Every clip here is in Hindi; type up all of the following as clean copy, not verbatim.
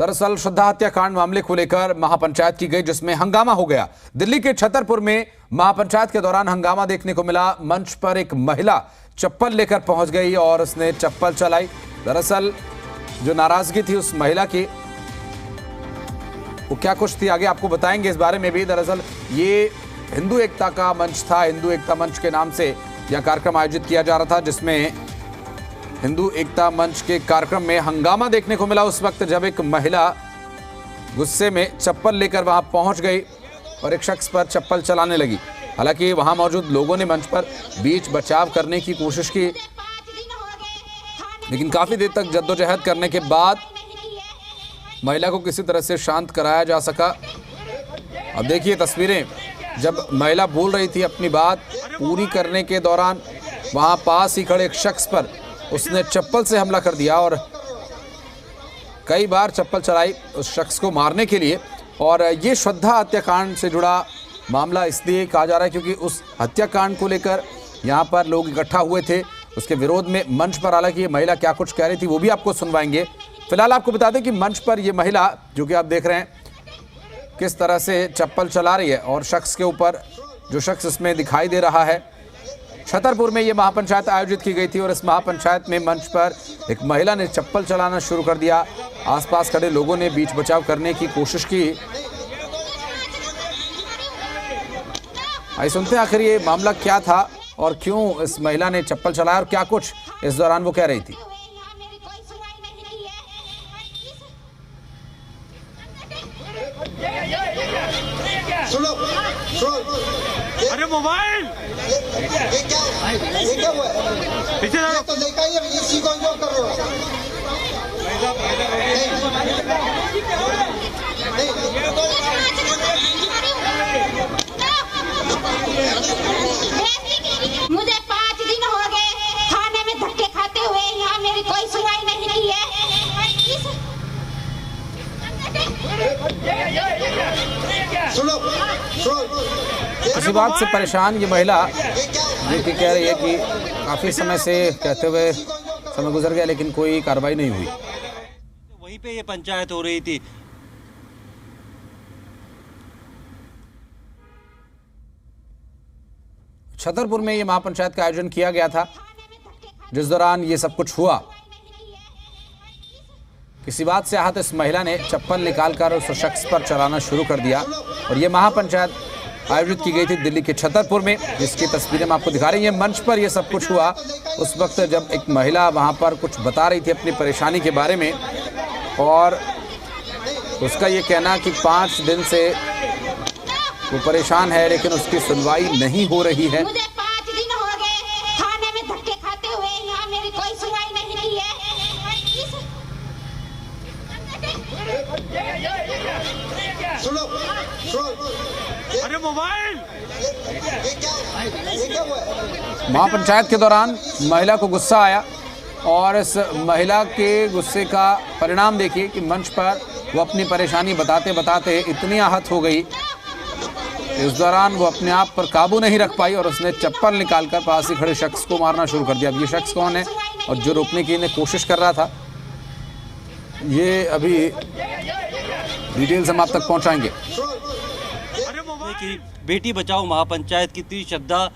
दरअसल श्रद्धा हत्याकांड मामले को लेकर महापंचायत की गई, जिसमें हंगामा हो गया। दिल्ली के छतरपुर में महापंचायत के दौरान हंगामा देखने को मिला। मंच पर एक महिला चप्पल लेकर पहुंच गई और उसने चप्पल चलाई। दरअसल जो नाराजगी थी उस महिला की, वो क्या कुछ थी आगे आपको बताएंगे इस बारे में भी। दरअसल ये हिंदू एकता का मंच था। हिंदू एकता मंच के नाम से यह कार्यक्रम आयोजित किया जा रहा था, जिसमें हिंदू एकता मंच के कार्यक्रम में हंगामा देखने को मिला उस वक्त जब एक महिला गुस्से में चप्पल लेकर वहां पहुंच गई और एक शख्स पर चप्पल चलाने लगी। हालांकि वहां मौजूद लोगों ने मंच पर बीच बचाव करने की कोशिश की, लेकिन काफी देर तक जद्दोजहद करने के बाद महिला को किसी तरह से शांत कराया जा सका। अब देखिए तस्वीरें, जब महिला बोल रही थी अपनी बात पूरी करने के दौरान वहां पास ही खड़े एक शख्स पर उसने चप्पल से हमला कर दिया और कई बार चप्पल चलाई उस शख्स को मारने के लिए। और ये श्रद्धा हत्याकांड से जुड़ा मामला इसलिए कहा जा रहा है क्योंकि उस हत्याकांड को लेकर यहाँ पर लोग इकट्ठा हुए थे उसके विरोध में मंच पर। हालांकि ये महिला क्या कुछ कह रही थी वो भी आपको सुनवाएंगे। फिलहाल आपको बता दें कि मंच पर ये महिला, जो कि आप देख रहे हैं, किस तरह से चप्पल चला रही है और शख्स के ऊपर जो शख्स इसमें दिखाई दे रहा है। छतरपुर में ये महापंचायत आयोजित की गई थी और इस महापंचायत में मंच पर एक महिला ने चप्पल चलाना शुरू कर दिया। आसपास खड़े लोगों ने बीच बचाव करने की कोशिश की। आइए सुनते हैं आखिर ये मामला क्या था और क्यों इस महिला ने चप्पल चलाया और क्या कुछ इस दौरान वो कह रही थी। अरे मोबाइल ये क्या हुआ है? पीछे तो लेकर ही इसी को इग्नोर कर रहे हो। मुझे 5 दिन हो गए थाने में धक्के खाते हुए, यहाँ मेरी कोई सुनवाई नहीं की है। इसी बात से परेशान ये महिला जो कि कह रही है कि काफी समय से कहते हुए समय गुजर गया लेकिन कोई कार्रवाई नहीं हुई। वहीं पे ये पंचायत हो रही थी। छतरपुर में ये महापंचायत का आयोजन किया गया था, जिस दौरान ये सब कुछ हुआ। किसी बात से आहत इस महिला ने चप्पल निकालकर उस शख्स पर चलाना शुरू कर दिया और ये महापंचायत आयोजित की गई थी दिल्ली के छतरपुर में, जिसकी तस्वीरें हम आपको दिखा रहे हैं। मंच पर यह सब कुछ हुआ उस वक्त जब एक महिला वहां पर कुछ बता रही थी अपनी परेशानी के बारे में और उसका ये कहना कि 5 दिन से वो परेशान है लेकिन उसकी सुनवाई नहीं हो रही है। मुझे 5 दिन हो गए थाने में धक्के खाते हुए, यहाँ मेरी कोई सुनवाई नहीं की है। अरे मोबाइल ये क्या हुआ है? महापंचायत के दौरान महिला को गुस्सा आया और इस महिला के गुस्से का परिणाम देखिए कि मंच पर वो अपनी परेशानी बताते बताते इतनी आहत हो गई, इस दौरान वो अपने आप पर काबू नहीं रख पाई और उसने चप्पल निकालकर पास ही खड़े शख्स को मारना शुरू कर दिया। अब ये शख्स कौन है और जो रोकने की इन्हें कोशिश कर रहा था, ये अभी डिटेल्स हम आप तक पहुंचाएंगे। कि बेटी बचाओ महापंचायत की इतनी श्रद्धा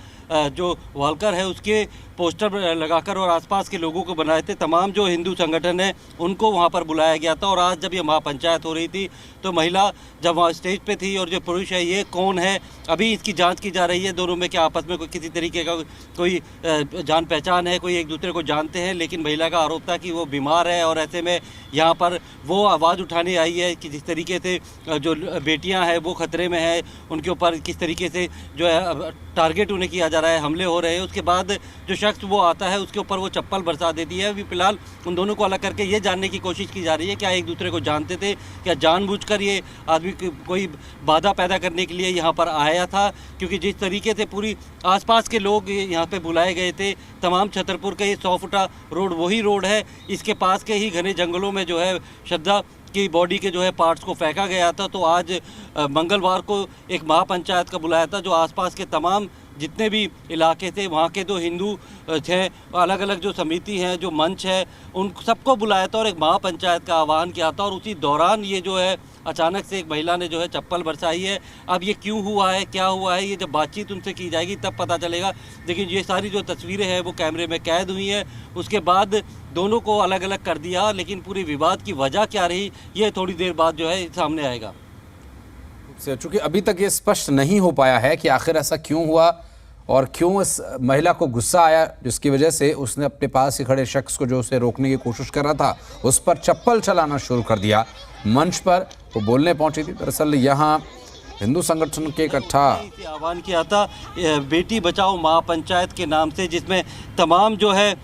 जो वालकर है उसके पोस्टर लगाकर और आसपास के लोगों को बनाए थे। तमाम जो हिंदू संगठन है उनको वहां पर बुलाया गया था और आज जब ये महापंचायत हो रही थी तो महिला जब वहाँ स्टेज पे थी और जो पुरुष है ये कौन है, अभी इसकी जांच की जा रही है। दोनों में क्या आपस में कोई किसी तरीके का कोई जान पहचान है, कोई एक दूसरे को जानते हैं, लेकिन महिला का आरोप था कि वो बीमार है और ऐसे में यहाँ पर वो आवाज़ उठाने आई है कि जिस तरीके से जो बेटियाँ हैं वो खतरे में है, उनके ऊपर किस तरीके से जो है टारगेट उन्हें किया जा रहा है, हमले हो रहे हैं। उसके बाद जो शख्स वो आता है उसके ऊपर वो चप्पल बरसा देती है। अभी फिलहाल उन दोनों को अलग करके ये जानने की कोशिश की जा रही है क्या एक दूसरे को जानते थे, क्या जानबूझकर ये आदमी कोई बाधा पैदा करने के लिए यहाँ पर आया था। क्योंकि जिस तरीके से पूरी आसपास के लोग यहाँ पे बुलाए गए थे, तमाम छतरपुर का ये 100 फुटा रोड वही रोड है, इसके पास के ही घने जंगलों में जो है श्रद्धा की बॉडी के जो है पार्ट्स को फेंका गया था। तो आज मंगलवार को एक महापंचायत का बुलाया था जो आसपास के तमाम जितने भी इलाके थे वहाँ के जो हिंदू थे, अलग अलग जो समिति हैं, जो मंच है, उन सबको बुलाया था और एक महापंचायत का आह्वान किया था। और उसी दौरान ये जो है अचानक से एक महिला ने जो है चप्पल बरसाई है। अब ये क्यों हुआ है, क्या हुआ है, ये जब बातचीत उनसे की जाएगी तब पता चलेगा। लेकिन ये सारी जो तस्वीरें हैं वो कैमरे में कैद हुई हैं। उसके बाद दोनों को अलग अलग कर दिया, लेकिन पूरे विवाद की वजह क्या रही ये थोड़ी देर बाद जो है सामने आएगा। चूंकि अभी तक ये स्पष्ट नहीं हो पाया है कि आखिर ऐसा क्यों हुआ और क्यों इस महिला को गुस्सा आया, जिसकी वजह से उसने अपने पास ही खड़े शख्स को जो उसे रोकने की कोशिश कर रहा था उस पर चप्पल चलाना शुरू कर दिया। मंच पर वो बोलने पहुंची थी। दरअसल यहाँ हिंदू संगठन के इकट्ठा आह्वान किया था बेटी बचाओ महापंचायत के नाम से, जिसमें तमाम जो है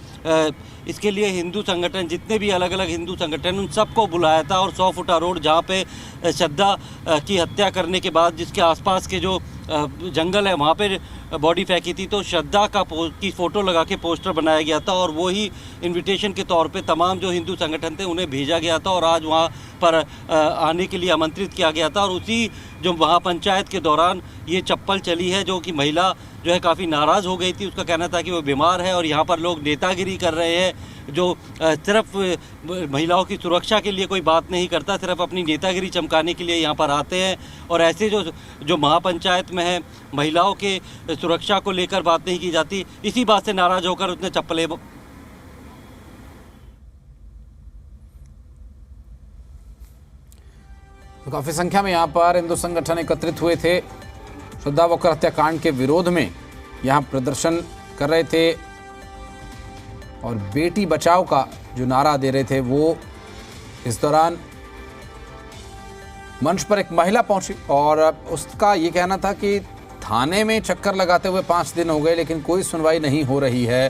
इसके लिए हिंदू संगठन, जितने भी अलग अलग हिंदू संगठन, उन सबको बुलाया था। और 100 फुटा रोड जहाँ पे श्रद्धा की हत्या करने के बाद जिसके आसपास के जो जंगल है वहाँ पे बॉडी फेंकी थी, तो श्रद्धा की फ़ोटो लगा के पोस्टर बनाया गया था और वही इनविटेशन के तौर पे तमाम जो हिंदू संगठन थे उन्हें भेजा गया था और आज वहाँ पर आने के लिए आमंत्रित किया गया था। और उसी जो महापंचायत के दौरान ये चप्पल चली है, जो कि महिला जो है काफ़ी नाराज़ हो गई थी। उसका कहना था कि वो बीमार है और यहाँ पर लोग नेतागिरी कर रहे हैं, जो सिर्फ महिलाओं की सुरक्षा के लिए कोई बात नहीं करता, सिर्फ अपनी नेतागिरी चमकाने के लिए यहाँ पर आते हैं। और ऐसे जो महापंचायत में है महिलाओं के सुरक्षा को लेकर बात नहीं की जाती, इसी बात से नाराज़ होकर उसने चप्पलें तो काफ़ी संख्या में यहाँ पर हिंदू संगठन एकत्रित हुए थे। श्रद्धा वॉकर हत्याकांड के विरोध में यहाँ प्रदर्शन कर रहे थे और बेटी बचाओ का जो नारा दे रहे थे वो इस दौरान मंच पर एक महिला पहुंची और उसका ये कहना था कि थाने में चक्कर लगाते हुए 5 दिन हो गए लेकिन कोई सुनवाई नहीं हो रही है।